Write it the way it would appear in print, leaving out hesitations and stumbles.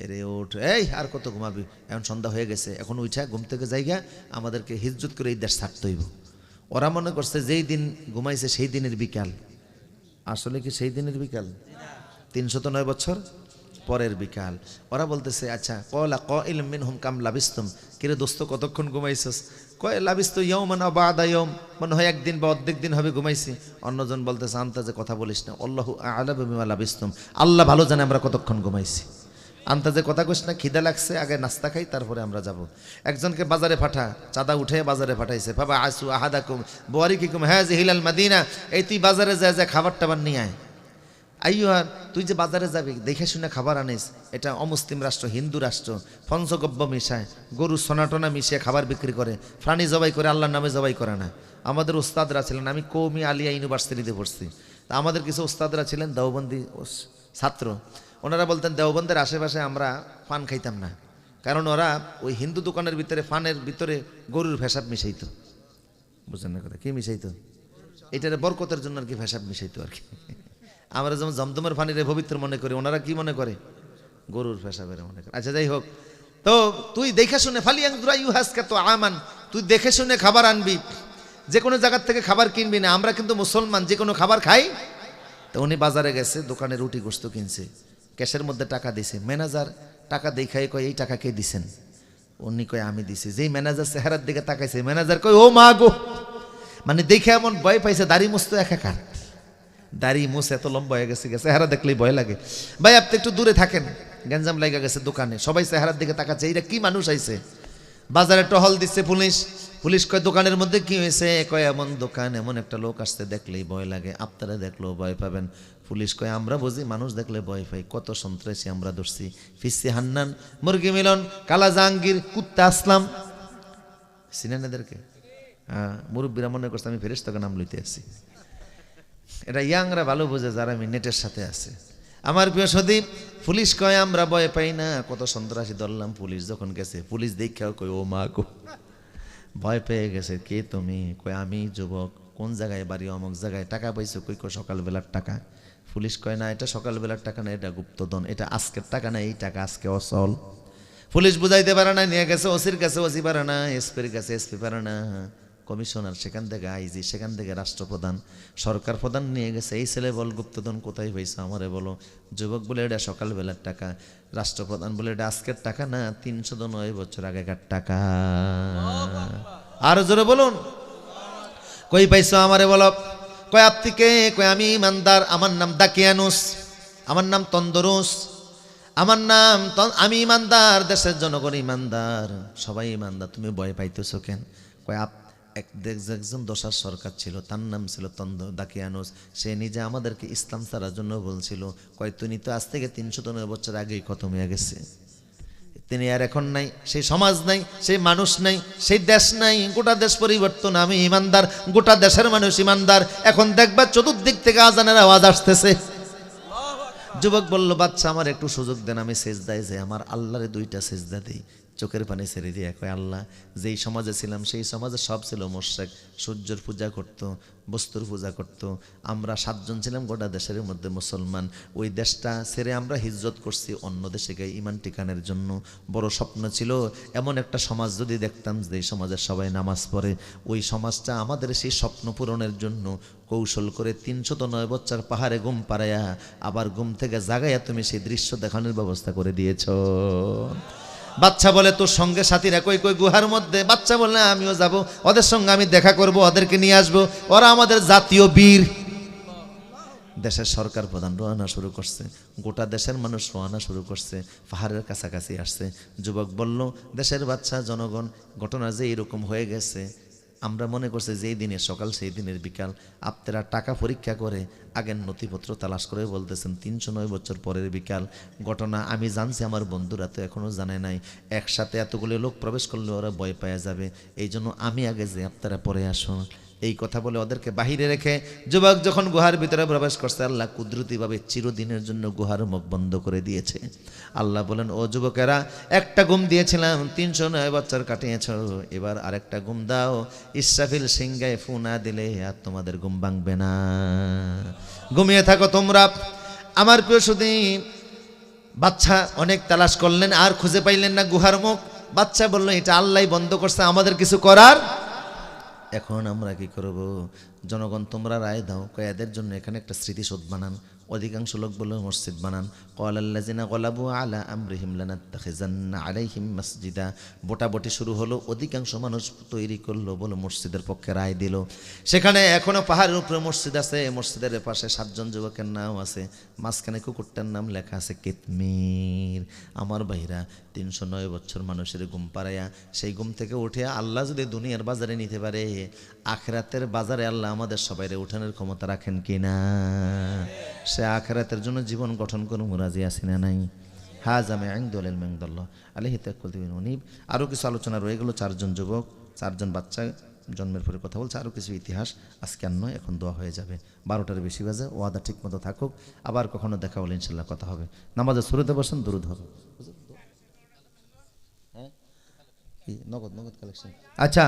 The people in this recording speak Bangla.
এরে ওঠ, এই আর কত ঘুমাবি, এখন সন্ধ্যা হয়ে গেছে, এখন উঠা ঘুম থেকে জায়গা আমাদেরকে হিজ্জত করে এই দেশ ছাড়তে হইব। ওরা মনে করছে যেই দিন ঘুমাইছে সেই দিনের বিকাল, আসলে কি সেই দিনের বিকাল? 309 বছর পরের বিকাল। ওরা বলতেছে আচ্ছা কলা কাইলুম মিনহুম কাম লাবিস্তুম, কিরে দোস্ত কতক্ষণ ঘুমাইছস? কয় লাবিস্তু ইয়াওমান আও বা'দা ইয়াওম, মনে হয় একদিন বা অর্ধেক দিন হবে ঘুমাইছি। অন্যজন বলতেছে আন্তাজে কথা বলিস না, আল্লাহু আ'লামু বিমা লাবিস্তুম, আল্লাহ ভালো জানে আমরা কতক্ষণ ঘুমাইছি। আন্তাজে কথা কইস না, খিদা লাগছে আগে নাস্তা খাই তারপরে আমরা যাব। একজনকে বাজারে পাঠা, চাঁদা উঠে বাজারে পাঠাইছে, বাবা আসু আহাদাকুম বুয়ারিকিকুম হাযিহিল মাদিনা, এই তুই বাজারে যা খাবার টাবার নিয়ে আয়। আইয়ুহার, তুই যে বাজারে যাবি দেখে শুনে খাবার আনিস, এটা অমুসলিম রাষ্ট্র, হিন্দু রাষ্ট্র, পঞ্চগব্য মিশায়, গরু সনাটনা মিশিয়ে খাবার বিক্রি করে, প্রাণী জবাই করে, আল্লাহর নামে জবাই করে না। আমাদের উস্তাদরা ছিলেন, আমি কওমি আলিয়া ইউনিভার্সিটিতে পড়ছি, তা আমাদের কিছু উস্তাদরা ছিলেন দেওবন্দি ছাত্র, ওনারা বলতেন দেওবন্দের আশেপাশে আমরা পান খাইতাম না, কারণ ওরা ওই হিন্দু দোকানের ভিতরে পানের ভিতরে গরুর ভেসাব মিশাইতো। বুঝলেন না কথা, কি মিশাইতো? এটার বরকতের জন্য আর কি ভেসাব মিশাইতো আর কি। আমরা যেমন জমজমের পানিরে পবিত্র মনে করি, ওনারা কি মনে করে? গরুর পেশাবের মনে করে। আচ্ছা যাই হোক, তো তুই দেখে শুনে আমান, তুই দেখে শুনে খাবার আনবি, যে কোনো জায়গার থেকে খাবার কিনবি না, আমরা কিন্তু মুসলমান, যে কোনো খাবার খাই। তো উনি বাজারে গেছে, দোকানে রুটি গোস্ত কিনছে, ক্যাশের মধ্যে টাকা দিছে, ম্যানেজার টাকা দেখাই কয় এই টাকা কে দিছেন? উনি কয় আমি দিছি। যেই ম্যানেজার চেহারার দিকে তাকাইছে, ম্যানেজার কয় ও মা গো, মানে দেখে এমন ভয় পাইছে, দাড়ি মুছতো একাকার, দাড়ি মুছ এত লম্বা হয়ে গেছে, চেহারা দেখলেই ভয় লাগে। ভাই আপনি একটু দূরে থাকেন, গ্যাঞ্জাম লাগা গেছে দোকানে, সবাই চেহারার দিকে তাকাচ্ছে, এইটা কি মানুষ আইছে? বাজারে টহল দিচ্ছে পুলিশ, পুলিশ কয় দোকানের মধ্যে কি হয়েছে? কয় এমন দোকান, এমন একটা লোক আসছে, দেখলেই ভয় লাগে, আপনারা দেখলেও ভয় পাবেন। পুলিশ কয় আমরা বুঝি মানুষ দেখলে ভয় পাই, কত সন্ত্রাসী আমরা ধরছি, ফিসি হান্নান, মুরগি মিলন, কালা জাহাঙ্গীর, কুত্তা আসলাম, চিনেন এদেরকে? হ্যাঁ, মুরব্বীরা মনে করছে আমি ফেরেশতাকে নাম লইতে আসি। এটা ইয়াংরা ভালো বোঝে যারা আমি নেটের সাথে আছে। আমার প্রিয় সদীপ, পুলিশ কয় আমরা ভয় পাই না, কত সন্ত্রাসী ধরলাম। পুলিশ যখন গেছে, পুলিশ দেখাও কই ও মা গো, ভয় পেয়ে গেছে। কে তুমি? কয় আমি যুবক, কোন জায়গায় বাড়ি? অমুক জায়গায়। টাকা পাইছো? কই কো সকালবেলার টাকা। পুলিশ কয় না এটা সকালবেলার টাকা না, এটা গুপ্তধন, এটা আজকের টাকা না, এই টাকা আজকে অচল। পুলিশ বুঝাইতে পারে না, নিয়ে গেছে ওসির কাছে, ওসি পারে না, এসপির কাছে, এসপি পারে না, কমিশনার, সেখান থেকে আইজি, সেখান থেকে রাষ্ট্রপ্রধান, সরকার প্রধান নিয়ে গেছে। এই ছেলে বল গুপ্তধন কোথায় পাইছে আমারে বলো। যুবক বলে এটা সকালবেলার টাকা, রাষ্ট্রপ্রধান বলে এটা আজকের টাকা না, 309 বছর আগেকার টাকা। আরো জোরে বলুন, কই পাইছো আমারে বলো। কয় আপনি কে? কয় আমি ইমানদার, আমার নাম দাকিয়ানুস, আমার নাম তন্দরুস, আমার নাম আমি ইমানদার, দেশের জনগণ ইমানদার, সবাই ইমানদার, তুমি ভয় পাইতেছো কেন? কয় একজন দোসার সরকার ছিল, তার নাম ছিল দাকিয়ানুস, সে নিজে আমাদেরকে ইসলাম ছাড়ার জন্য বলছিল। কয় তুমি তো আজ থেকে 309 বছর আগেই খতম হয়ে গেছে, তিনি আর এখন নাই, সেই সমাজ নাই, সেই মানুষ নাই, সেই দেশ নাই, গোটা দেশ পরিবর্তন। আমি ইমানদার, গোটা দেশের মানুষ ইমানদার। এখন দেখবা চতুর্দিক থেকে আজানের আওয়াজ আসতেছে। যুবক বলল বাচ্চা আমার একটু সুযোগ দেন, আমি সেজদায় যাই, আমার আল্লাহরে 2টা সেজদা দিই। চোখের পানি ছেড়ে দিয়ে কয় আল্লাহ, যেই সমাজে ছিলাম সেই সমাজে সব ছিল মোশরিক, সূর্যের পূজা করত, বস্তুর পূজা করত। আমরা 7 জন ছিলাম গোটা দেশের মধ্যে মুসলমান। ওই দেশটা ছেড়ে আমরা হিজরত করছি অন্য দেশে গিয়ে ইমান টিকানোর জন্য। বড় স্বপ্ন ছিল এমন একটা সমাজ যদি দেখতাম যেই সমাজের সবাই নামাজ পড়ে, ওই সমাজটা আমাদের সেই স্বপ্ন পূরণের জন্য কৌশল করে 309 বছর পাহাড়ে ঘুম পাড়াইয়া আবার ঘুম থেকে জাগাইয়া তুমি সেই দৃশ্য দেখানোর ব্যবস্থা করে দিয়েছ। বাচ্চা বলে তোর সঙ্গে সাথীরা কই? কই গুহার মধ্যে। বাচ্চা বলে আমিও যাব, ওদের সঙ্গে আমি দেখা করব, ওদেরকে নিয়ে আসবো, ওরা আমাদের জাতীয় বীর। দেশের সরকার প্রধান রওনা শুরু করছে, গোটা দেশের মানুষ রওনা শুরু করছে, পাহাড়ের কাছাকাছি আসছে। যুবক বলল দেশের বাচ্চা জনগণ, ঘটনা যে এরকম হয়ে গেছে, আমরা মনে করছি যেই দিনের সকাল সেই দিনের বিকাল। আপনারা টাকা পরীক্ষা করে আগের নথিপত্র তালাশ করে বলতেছেন 309 বছর পরের বিকাল। ঘটনা আমি জানছি, আমার বন্ধুরা তো এখনও জানে নাই। একসাথে এতগুলো লোক প্রবেশ করলে ওরা ভয় পাওয়া যাবে, এই জন্য আমি আগে যে আপনারা পরে আসুন। এই কথা বলে ওদেরকে বাহিরে রেখে যুবক যখন গুহার ভিতরে প্রবেশ করছে, আল্লাহ কুদরতিভাবে চিরদিনের জন্য গুহার মুখ বন্ধ করে দিয়েছে। আল্লাহ বলেন ও যুবকেরা, একটা ঘুম দিয়েছিলাম, 309 বছর কাটিয়েছ, এবার আরেকটা ঘুম দাও। ইসরাফিল সিংহায় ফু না দিলে আর তোমাদের ঘুম ভাঙবে না, ঘুমিয়ে থাকো তোমরা। আমার প্রিয় সুধী, বাচ্চা অনেক তালাশ করলেন, আর খুঁজে পাইলেন না গুহার মুখ। বাচ্চা বলল এটা আল্লাহ বন্ধ করছে, আমাদের কিছু করার। এখন আমরা কি করব? জনগণ তোমরা রায় দাও, কয়েদের জন্য এখানে একটা স্মৃতিসৌধ বানান। অধিকাংশ লোক বলল মসজিদ বানান। ক্বালাল্লাযিনা গলাবু আলা আমরিহিম লানাত্তাখিযান্না আলাইহিম মাসজিদা। বোটাবটি শুরু হলো, অধিকাংশ মানুষ তৈরি করলো, বলো মসজিদের পক্ষে রায় দিল। সেখানে এখনো পাহাড়ের উপরে মসজিদ আছে, মসজিদের পাশে 7 জন যুবকের নাম আছে, মাঝখানে কুকুরটার নাম লেখা আছে কিতমির। আমার ভাইরা, 309 বছর মানুষের ঘুম পাড়াইয়া সেই ঘুম থেকে উঠে আল্লাহ যদি দুনিয়ার বাজারে নিতে পারে, আখিরাতের বাজারে আল্লাহ আমাদের সবাইরে উঠানোর ক্ষমতা রাখেন কিনা? সে আখিরাতের জন্য জীবন গঠন করুন, রাজি আছি না নাই? হাযা মা ইনদাল ইলমিল্লাহ আলাইহি তাওয়াক্কালতু ওয়া উনীব। আরও কিছু আলোচনা রয়ে গেল। 4 জন যুবক, 4 জন বাচ্চা জন্মের পরে কথা বলছে, আরও কিছু ইতিহাস। আজকে আর নয়, এখন দোয়া হয়ে যাবে। 12টার বেশি বাজে, ওয়াদা ঠিক মতো থাকুক। আবার কখনো দেখা হলে ইনশাল্লাহ কথা হবে। নামাজে শুরুতে বসেন, দুরূদ হবে। হ্যাঁ, নগদ কালেকশন। আচ্ছা।